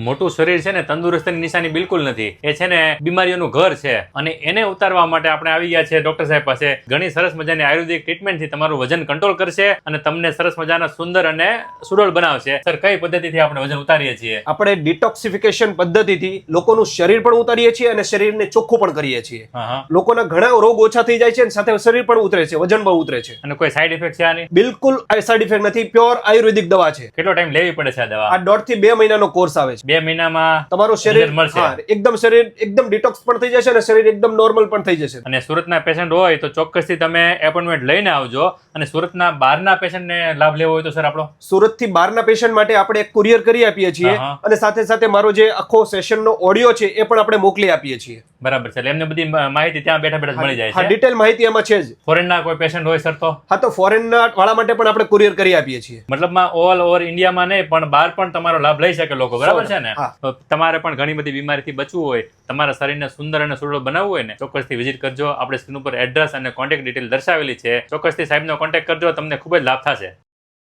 મોટું શરીર છે ને તંદુરસ્તીની નિશાની બિલકુલ નથી. એ છે ને બીમારીઓનું ઘર છે અને એને ઉતારવા માટે આપણે આવી ગયા છે ડોક્ટર સાહેબ પાસે. ઘણી સરસ મજાની આયુર્વેદિક ટ્રીટમેન્ટથી તમારું વજન કંટ્રોલ કરશે અને તમને સરસ મજાના સુંદર અને સુડોળ બનાવશે. સર, કઈ પદ્ધતિથી આપણે વજન ઉતારીએ છીએ? આપણે ડિટોક્સિફિકેશન પદ્ધતિથી લોકોનું શરીર પણ ઉતારીએ છીએ અને શરીરને ચોખ્ખું પણ કરીએ છીએ. લોકોના ઘણા રોગ ઓછા થઈ જાય છે અને સાથે શરીર પણ ઉતરે છે, વજન પણ ઉતરે છે. અને કોઈ સાઈડ ઇફેક્ટ છે આની? બિલકુલ સાઈડ ઇફેક્ટ નથી. પ્યોર આયુર્વેદિક દવા છે. કેટલો ટાઈમ લેવી પડે છે આ દવા? આ 1.5 થી 2 મહિનાનો કોર્સ આવે છે. 2 મહિનામાં તમારું શરીર મળશે. એકદમ શરીર એકદમ ડિટોક્સ પણ થઈ જશે અને શરીર એકદમ નોર્મલ પણ થઈ જશે. અને સુરતના પેશન્ટ હોય તો ચોક્કસથી તમે એપોઇન્ટમેન્ટ લઈને આવજો. અને સુરતના બહારના પેશન્ટને લાભ લેવો હોય તો સર આપણો સુરતથી બહારના પેશન્ટ માટે આપણે એક કુરિયર કરી આપીએ છીએ અને સાથે સાથે મારો જે આખો સેશનનો ઓડિયો છે એ પણ આપણે મોકલી આપીએ છીએ. બરાબર છે. એમને બધી માહિતી ત્યાં બેઠા બેઠા મળી જાય છે. હા, ડિટેલ માહિતી એમાં છે જ. ફોરેનના કોઈ પેશન્ટ હોય સર તો? હા, તો ફોરેનના વાળા માટે પણ આપણે કુરિયર કરી આપીએ છીએ. મતલબમાં ઓલ ઓવર ઇન્ડિયામાં નહીં પણ બહાર પણ તમારો લાભ લઈ શકે લોકો. બરાબર છે ને? તો તમારે પણ ઘણી બધી બીમારીથી બચવું હોય, તમારા શરીરને સુંદર અને સુડોળ બનાવવું હોય ને, ચોક્કસથી વિઝિટ કરજો. આપણે સ્ક્રીન ઉપર એડ્રેસ અને કોન્ટેક્ટ ડિટેલ દર્શાવેલી છે. ચોક્કસથી સાહેબનો કોન્ટેક્ટ કરજો, તમને ખૂબ જ લાભ થશે.